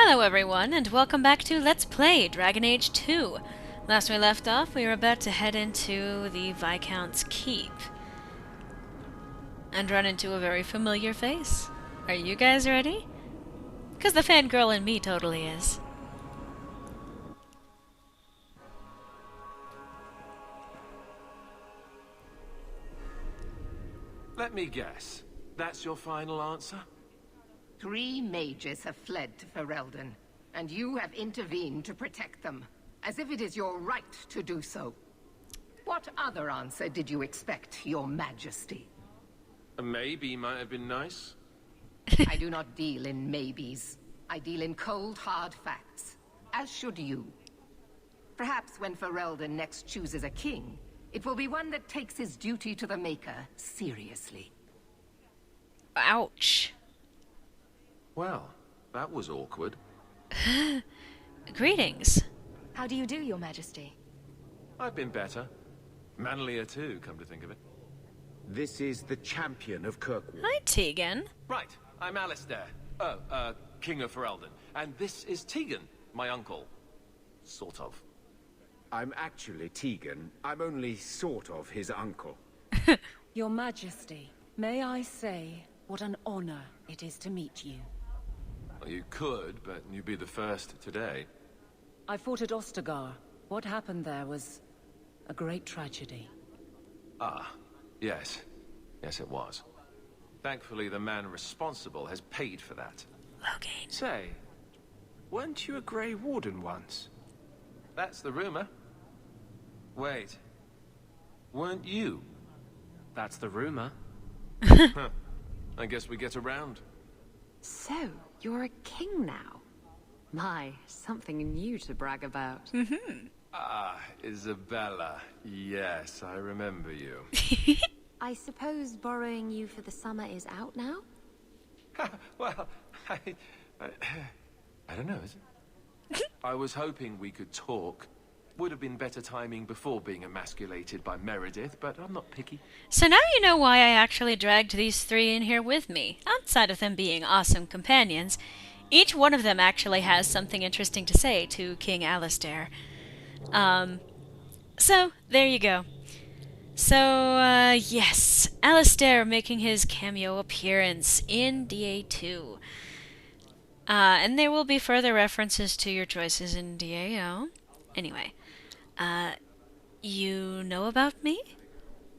Hello everyone, and welcome back to Let's Play Dragon Age 2. Last we left off, we were about to head into the Viscount's Keep. And run into a very familiar face. Are you guys ready? Because the fangirl in me totally is. Let me guess. That's your final answer? 3 mages have fled to Ferelden, and you have intervened to protect them, as if it is your right to do so. What other answer did you expect, your majesty? A maybe might have been nice. I do not deal in maybes. I deal in cold, hard facts, as should you. Perhaps when Ferelden next chooses a king, it will be one that takes his duty to the Maker seriously. Ouch. Well, that was awkward. Greetings. How do you do, your majesty? I've been better. Manlier too, come to think of it. This is the champion of Kirkwall. Hi, Tegan. Right, I'm Alistair. King of Ferelden. And this is Tegan, my uncle. Sort of. I'm actually Tegan. I'm only sort of his uncle. Your majesty, may I say what an honor it is to meet you. Well, you could, but you'd be the first today. I fought at Ostagar. What happened there was a great tragedy. Ah, yes. Yes, it was. Thankfully, the man responsible has paid for that. Logan. Say, weren't you a Grey Warden once? That's the rumor. Wait. Weren't you? That's the rumor. Huh. I guess we get around. So, you're a king now. My, something new to brag about. Ah, Isabella. Yes, I remember you. I suppose borrowing you for the summer is out now? Well, I don't know, is it? I was hoping we could talk. Would have been better timing before being emasculated by Meredith, but I'm not picky. So now you know why I actually dragged these 3 in here with me. Outside of them being awesome companions, each one of them actually has something interesting to say to King Alistair. So, there you go. So, yes, Alistair making his cameo appearance in DA2. And there will be further references to your choices in DAO. Anyway, you know about me?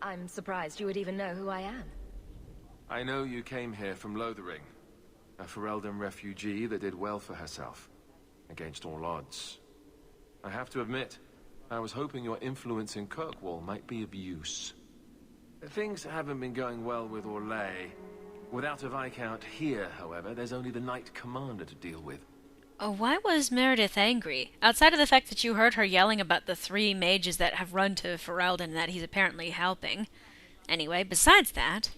I'm surprised you would even know who I am. I know you came here from Lothering, a Ferelden refugee that did well for herself, against all odds. I have to admit, I was hoping your influence in Kirkwall might be of use. Things haven't been going well with Orlais. Without a Viscount here, however, there's only the Knight Commander to deal with. Why was Meredith angry? Outside of the fact that you heard her yelling about the 3 mages that have run to Ferelden that he's apparently helping. Anyway, besides that...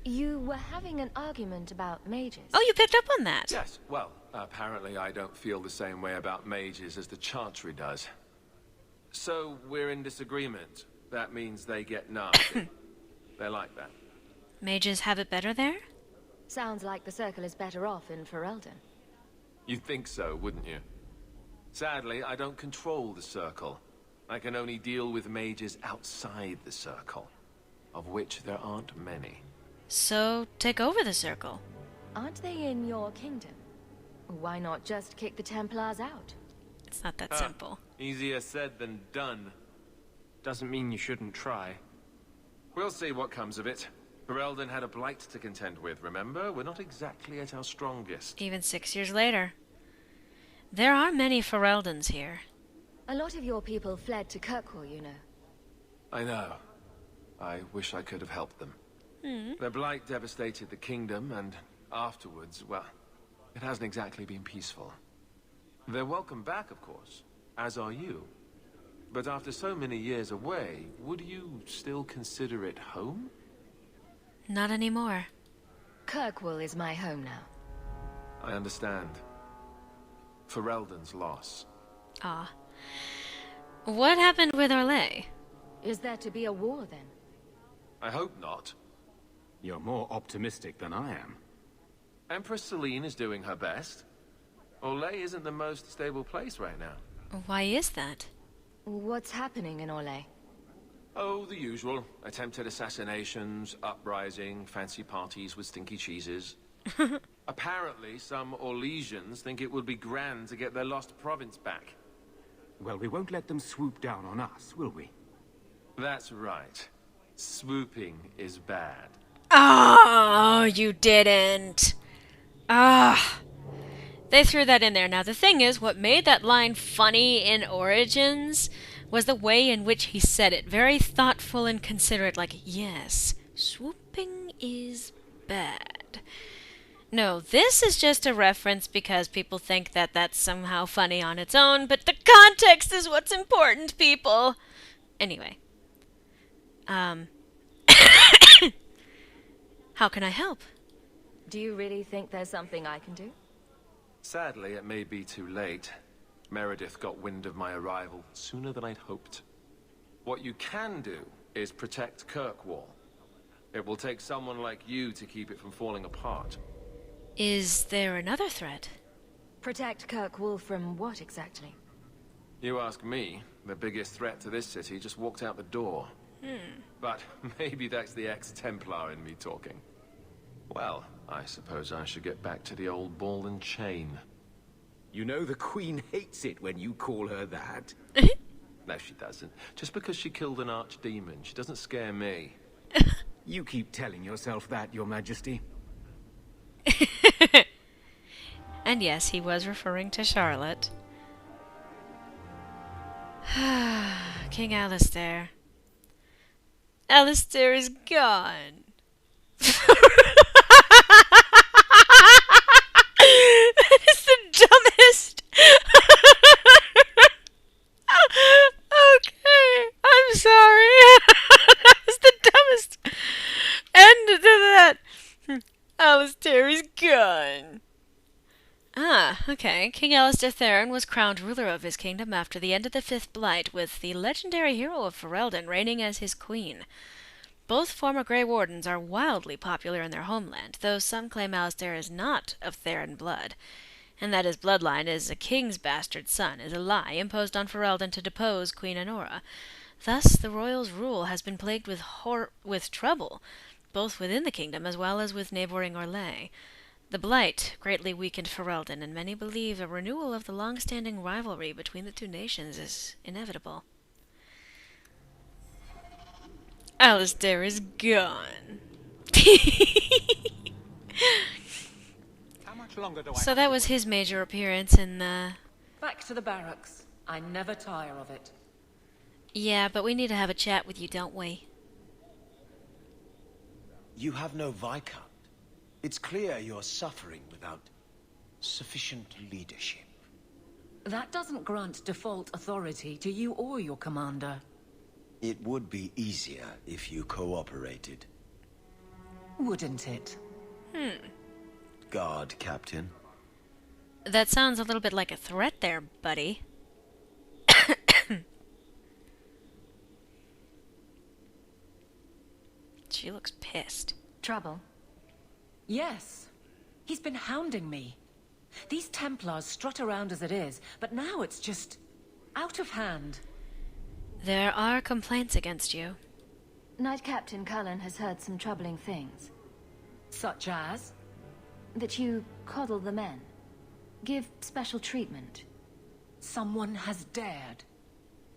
You were having an argument about mages. Oh, you picked up on that? Yes, well, apparently I don't feel the same way about mages as the Chantry does. So, we're in disagreement. That means they get nasty. They're like that. Mages have it better there? Sounds like the Circle is better off in Ferelden. You'd think so, wouldn't you? Sadly, I don't control the Circle. I can only deal with mages outside the Circle, of which there aren't many. So, take over the Circle. Aren't they in your kingdom? Why not just kick the Templars out? It's not that simple. Easier said than done. Doesn't mean you shouldn't try. We'll see what comes of it. Ferelden had a blight to contend with, remember? We're not exactly at our strongest. Even 6 years later. There are many Fereldans here. A lot of your people fled to Kirkwall, you know. I know. I wish I could have helped them. Their blight devastated the kingdom, and afterwards, well, it hasn't exactly been peaceful. They're welcome back, of course, as are you. But after so many years away, would you still consider it home? Not anymore. Kirkwall is my home now. I understand. Ferelden's loss. Ah. What happened with Orlais? Is there to be a war then? I hope not. You're more optimistic than I am. Empress Celine is doing her best. Orlais isn't the most stable place right now. Why is that? What's happening in Orlais? Oh, the usual. Attempted assassinations, uprising, fancy parties with stinky cheeses. Apparently, some Orlaisians think it would be grand to get their lost province back. Well, we won't let them swoop down on us, will we? That's right. Swooping is bad. Oh, you didn't. Ah. They threw that in there. Now, the thing is, what made that line funny in Origins was the way in which he said it. Very thoughtful and considerate, like, yes, swooping is bad. No, this is just a reference because people think that that's somehow funny on its own, but the context is what's important, people. Anyway. How can I help? Do you really think there's something I can do? Sadly, it may be too late. Meredith got wind of my arrival sooner than I'd hoped. What you can do is protect Kirkwall. It will take someone like you to keep it from falling apart. Is there another threat? Protect Kirkwall from what exactly? You ask me, the biggest threat to this city just walked out the door. But maybe that's the ex-Templar in me talking. Well, I suppose I should get back to the old ball and chain. You know the Queen hates it when you call her that. No, she doesn't. Just because she killed an archdemon, she doesn't scare me. You keep telling yourself that, Your Majesty. And yes, he was referring to Charlotte. King Alistair. Alistair is gone. That is the dumbest. Okay, I'm sorry. That was the dumbest end to that. Alistair is gone. Ah, okay. King Alistair Theron was crowned ruler of his kingdom after the end of the Fifth Blight, with the legendary hero of Ferelden reigning as his queen. Both former Grey Wardens are wildly popular in their homeland, though some claim Alistair is not of Theron blood, and that his bloodline is a king's bastard son is a lie imposed on Ferelden to depose Queen Honora. Thus, the royals' rule has been plagued with trouble, both within the kingdom as well as with neighboring Orlais. The Blight greatly weakened Ferelden, and many believe a renewal of the long-standing rivalry between the two nations is inevitable. Alistair is gone. How much longer do I So that was his major appearance in the... Back to the barracks. I never tire of it. Yeah, but we need to have a chat with you, don't we? You have no Viscount. It's clear you're suffering without sufficient leadership. That doesn't grant default authority to you or your commander. It would be easier if you cooperated. Wouldn't it? Guard, Captain. That sounds a little bit like a threat there, buddy. She looks pissed. Trouble? Yes. He's been hounding me. These Templars strut around as it is, but now it's just out of hand. There are complaints against you. Knight Captain Cullen has heard some troubling things. Such as? That you coddle the men. Give special treatment. Someone has dared.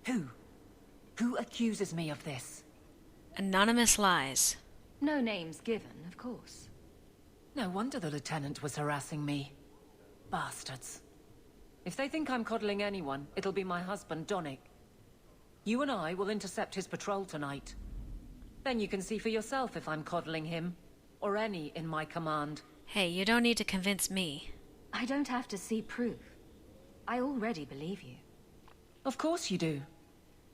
Who? Who accuses me of this? Anonymous lies. No names given, of course. No wonder the lieutenant was harassing me. Bastards. If they think I'm coddling anyone, it'll be my husband, Donnic. You and I will intercept his patrol tonight. Then you can see for yourself if I'm coddling him, or any in my command. Hey, you don't need to convince me. I don't have to see proof. I already believe you. Of course you do.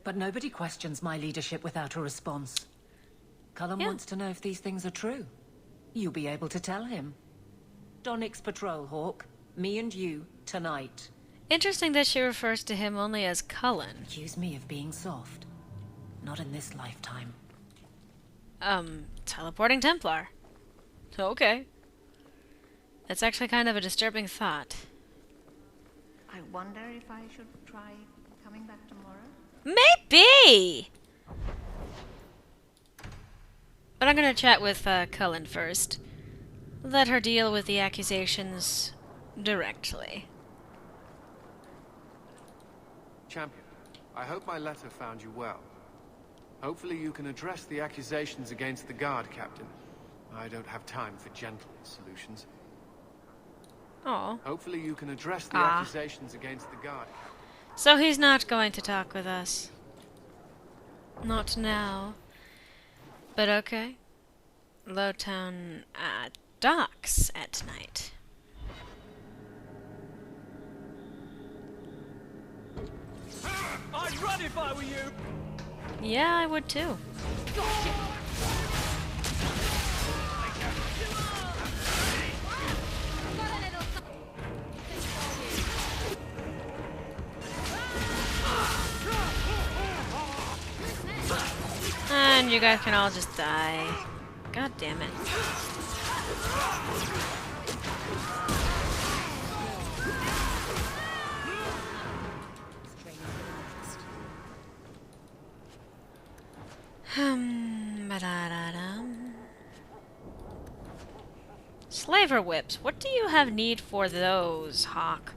But nobody questions my leadership without a response. Cullen wants to know if these things are true. You'll be able to tell him. Donnic's patrol, Hawk. Me and you, tonight. Interesting that she refers to him only as Cullen. Accuse me of being soft. Not in this lifetime. Teleporting Templar. Okay. That's actually kind of a disturbing thought. I wonder if I should try coming back tomorrow? Maybe! But I'm gonna chat with Cullen first. Let her deal with the accusations directly. Champion, I hope my letter found you well. Hopefully you can address the accusations against the guard captain. I don't have time for gentle solutions. Oh. Hopefully you can address the accusations against the guard captain. So he's not going to talk with us. Not now. But okay. Lowtown docks at night. I'd run if I were you! Yeah, I would too. And you guys can all just die. God damn it. Ba-da-da-dum. Slaver whips. What do you have need for those, Hawk?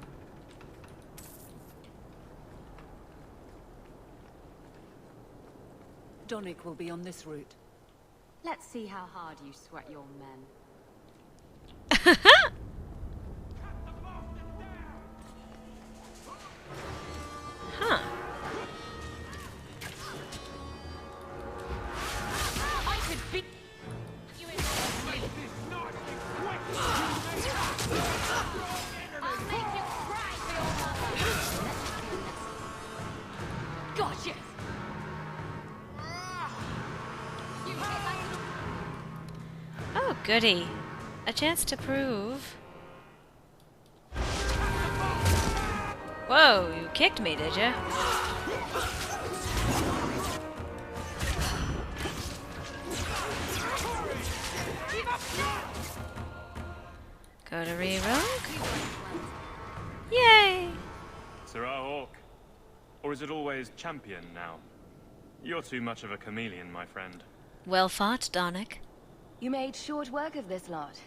Donick will be on this route. Let's see how hard you sweat your men. Huh. I could beat you in I'll make you cry for your mother. God, yes. Oh, goody. A chance to prove. Whoa, you kicked me, did ya? Go to rerogue. Yay! Sir Hawk. Or is it always champion now? You're too much of a chameleon, my friend. Well fought, Donick. You made short work of this lot.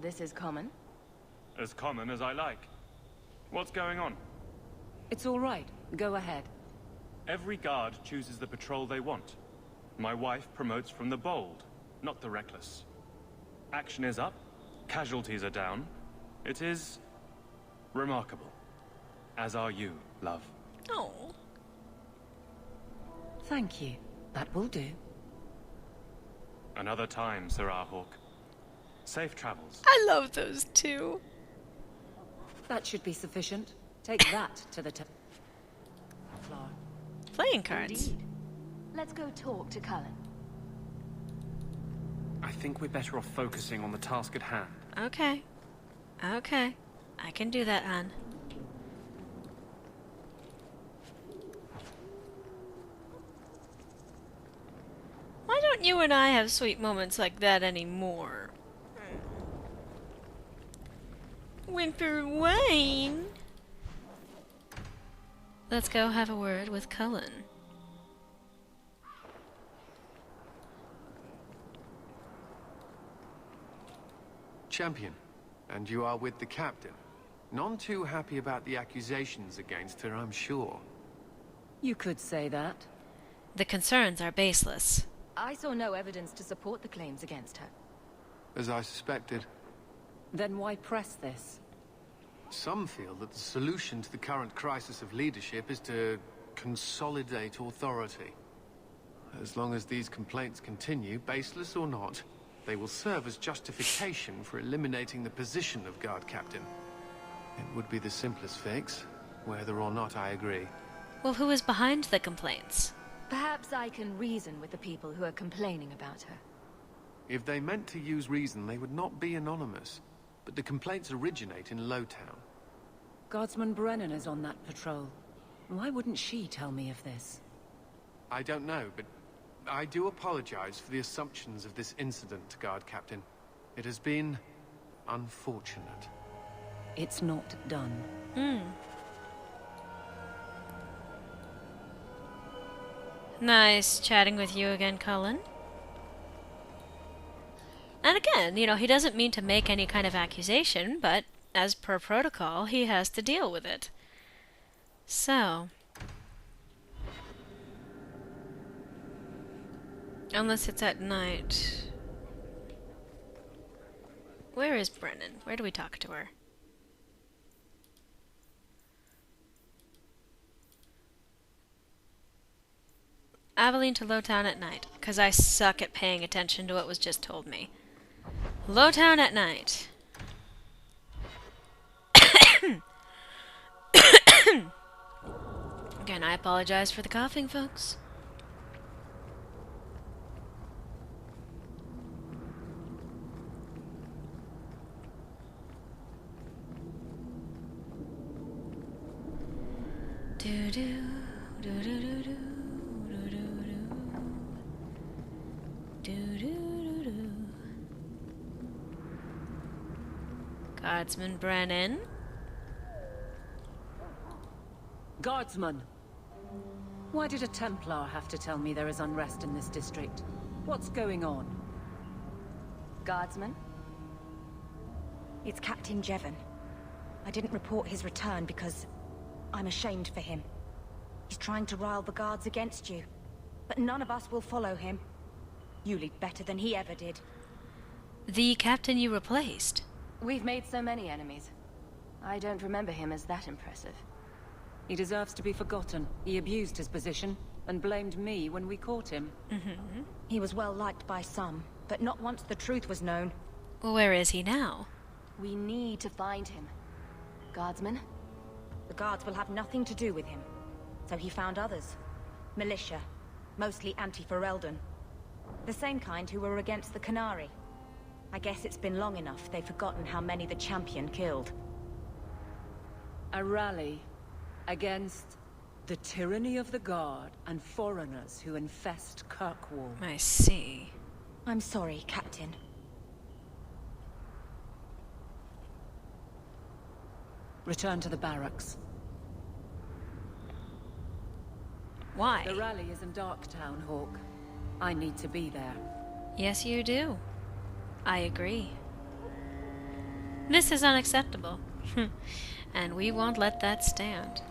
This is common? As common as I like. What's going on? It's all right. Go ahead. Every guard chooses the patrol they want. My wife promotes from the bold, not the reckless. Action is up, casualties are down. It is remarkable. As are you, love. Oh. Thank you. That will do. Another time, Sir Hawk. Safe travels. I love those two. That should be sufficient. Take that to the floor. Playing cards. Indeed. Let's go talk to Cullen. I think we're better off focusing on the task at hand. Okay. Okay. I can do that, hon. Why don't you and I have sweet moments like that anymore? Whimper Wayne. Let's go have a word with Cullen. Champion, and you are with the captain. None too happy about the accusations against her, I'm sure. You could say that. The concerns are baseless. I saw no evidence to support the claims against her. As I suspected. Then why press this? Some feel that the solution to the current crisis of leadership is to consolidate authority. As long as these complaints continue, baseless or not, they will serve as justification for eliminating the position of guard captain. It would be the simplest fix, whether or not I agree. Well, who is behind the complaints? Perhaps I can reason with the people who are complaining about her. If they meant to use reason, they would not be anonymous. But the complaints originate in Lowtown. Guardsman Brennan is on that patrol. Why wouldn't she tell me of this? I don't know, but I do apologize for the assumptions of this incident, Guard Captain. It has been unfortunate. It's not done. Nice chatting with you again, Cullen. And again, you know, he doesn't mean to make any kind of accusation, but as per protocol, he has to deal with it. So, unless it's at night. Where is Brennan? Where do we talk to her? Aveline to Lowtown at night, because I suck at paying attention to what was just told me. Lowtown at night. Again, I apologize for the coughing, folks. Do do do do do do. Guardsman Brennan. Guardsman! Why did a Templar have to tell me there is unrest in this district? What's going on? Guardsman? It's Captain Jevon. I didn't report his return because I'm ashamed for him. He's trying to rile the guards against you, but none of us will follow him. You lead better than he ever did. The captain you replaced. We've made so many enemies. I don't remember him as that impressive. He deserves to be forgotten. He abused his position and blamed me when we caught him. He was well liked by some, but not once the truth was known. Well, where is he now? We need to find him. Guardsman? The guards will have nothing to do with him. So he found others. Militia. Mostly anti-Ferelden. The same kind who were against the Canary. I guess it's been long enough they've forgotten how many the champion killed. A rally against the tyranny of the Guard and foreigners who infest Kirkwall. I see. I'm sorry, Captain. Return to the barracks. Why? The rally is in Darktown, Hawk. I need to be there. Yes, you do. I agree. This is unacceptable. And we won't let that stand.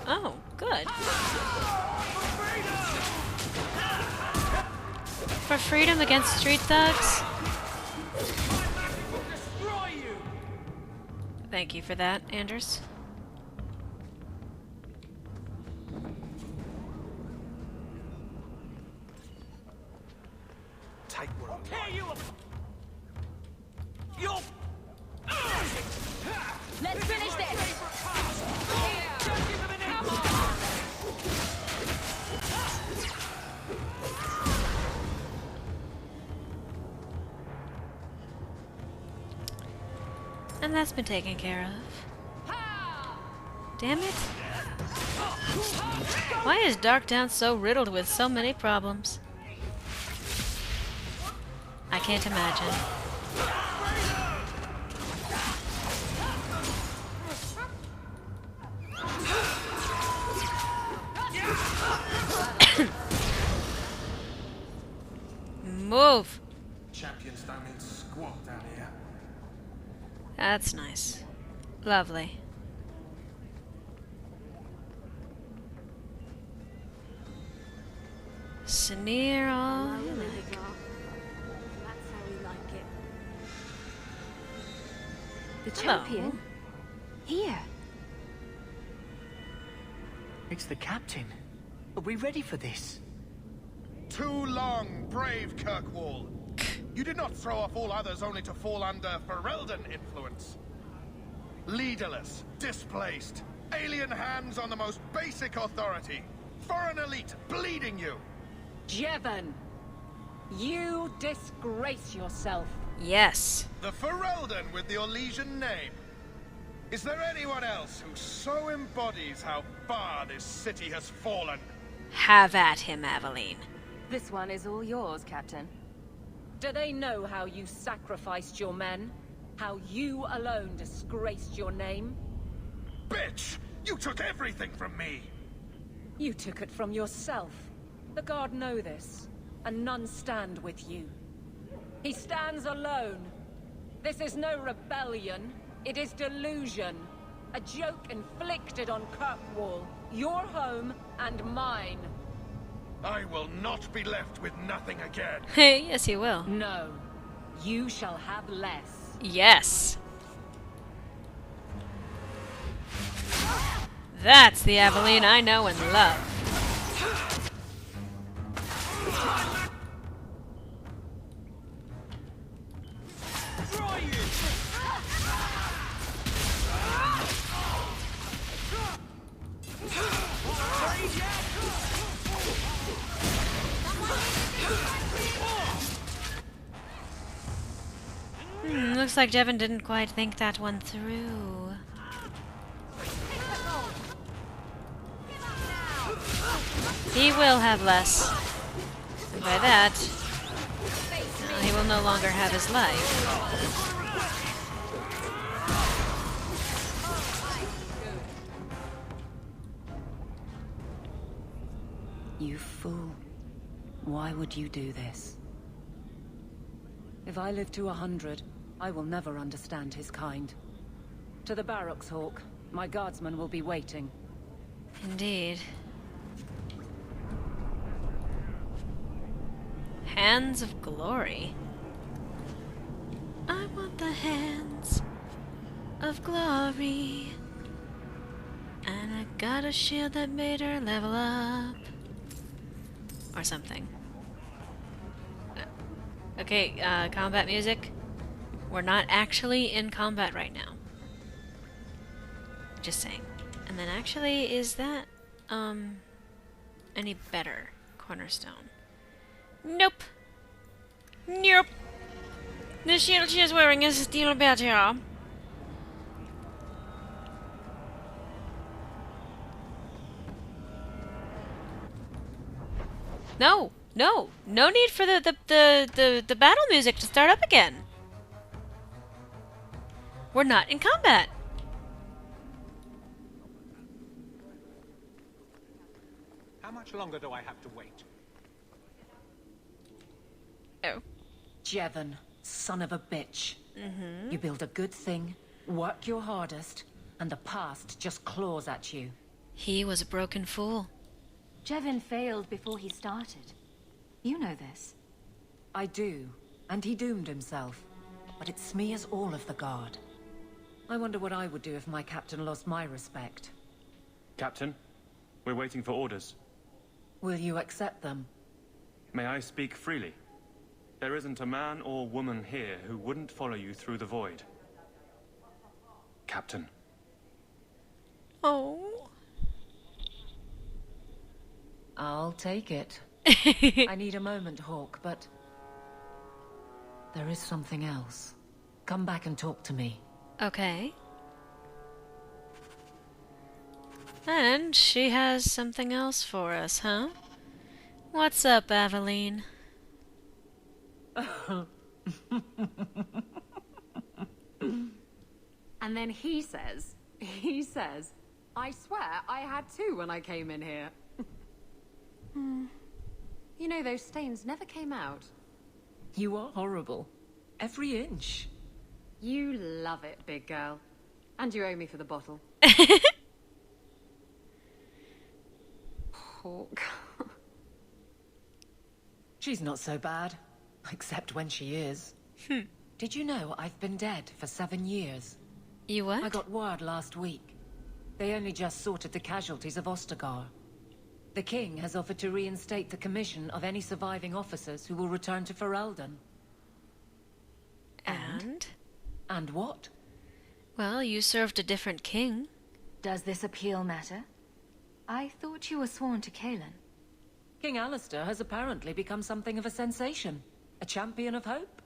Oh, good. For freedom against street thugs? Thank you for that, Anders. Take what you Let's finish this! And that's been taken care of. Damn it. Why is Darktown so riddled with so many problems? I can't imagine. Move! Champions don't mean squat down here. That's nice. Lovely. Sneer all you like. That's how we like it. The Hello. champion? Here. It's the captain. Are we ready for this? Too long, brave Kirkwall. You did not throw off all others only to fall under Ferelden influence. Leaderless, displaced, alien hands on the most basic authority, foreign elite bleeding you. Jevon! You disgrace yourself. Yes. The Ferelden with the Orlesian name. Is there anyone else who so embodies how far this city has fallen? Have at him, Aveline. This one is all yours, Captain. Do they know how you sacrificed your men? How you alone disgraced your name? Bitch! You took everything from me! You took it from yourself. The Guard know this, and none stand with you. He stands alone. This is no rebellion. It is delusion. A joke inflicted on Kirkwall, your home and mine. I will not be left with nothing again. Hey, yes you will. No. You shall have less. Yes. That's the Aveline I know and love. Looks like Jevin didn't quite think that one through. He will have less. And by that, he will no longer have his life. You fool. Why would you do this? If I live to 100, I will never understand his kind. To the barracks, Hawk. My guardsmen will be waiting. Indeed. Hands of glory. I want the hands of glory. And I got a shield that made her level up. Or something. Okay, combat music. We're not actually in combat right now. Just saying. And then actually, is that, any better? Cornerstone. Nope. Nope. The shield she is wearing is still better. No, no, no need for the battle music to start up again. We're not in combat. How much longer do I have to wait? Oh. Jevin, son of a bitch. You build a good thing, work your hardest, and the past just claws at you. He was a broken fool. Jevin failed before he started. You know this. I do, and he doomed himself. But it smears all of the Guard. I wonder what I would do if my captain lost my respect. Captain, we're waiting for orders. Will you accept them? May I speak freely? There isn't a man or woman here who wouldn't follow you through the void. Captain. Oh. I'll take it. I need a moment, Hawk, but... there is something else. Come back and talk to me. Okay. And she has something else for us, huh? What's up, Aveline? And then he says, I swear I had two when I came in here. You know, those stains never came out. You are horrible. Every inch. You love it, big girl. And you owe me for the bottle. Hawk. She's not so bad. Except when she is. Did you know I've been dead for 7 years? You what? I got word last week. They only just sorted the casualties of Ostagar. The king has offered to reinstate the commission of any surviving officers who will return to Ferelden. And? And what? Well, you served a different king. Does this appeal matter? I thought you were sworn to Kalen. King Alistair has apparently become something of a sensation. A champion of hope.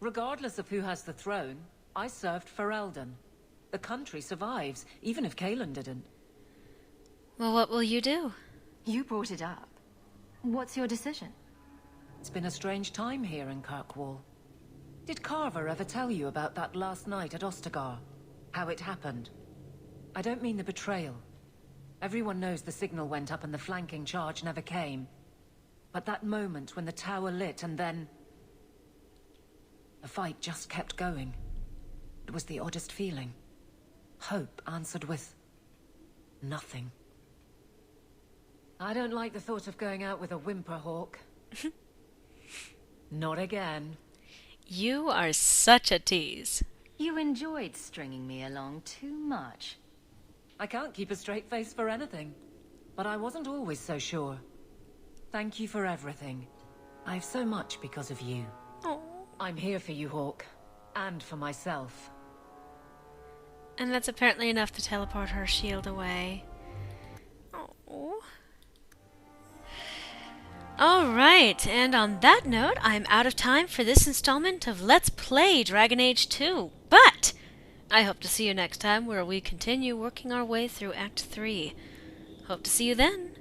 Regardless of who has the throne, I served Ferelden. The country survives, even if Kalen didn't. Well, what will you do? You brought it up. What's your decision? It's been a strange time here in Kirkwall. Did Carver ever tell you about that last night at Ostagar? How it happened? I don't mean the betrayal. Everyone knows the signal went up and the flanking charge never came. But that moment when the tower lit and then... the fight just kept going. It was the oddest feeling. Hope answered with... nothing. I don't like the thought of going out with a whimperhawk. Not again. You are such a tease. You enjoyed stringing me along too much. I can't keep a straight face for anything. But I wasn't always so sure. Thank you for everything. I have so much because of you. Oh. I'm here for you, Hawk. And for myself. And that's apparently enough to teleport her shield away. Oh. Alright, and on that note, I'm out of time for this installment of Let's Play Dragon Age 2. But I hope to see you next time where we continue working our way through Act 3. Hope to see you then.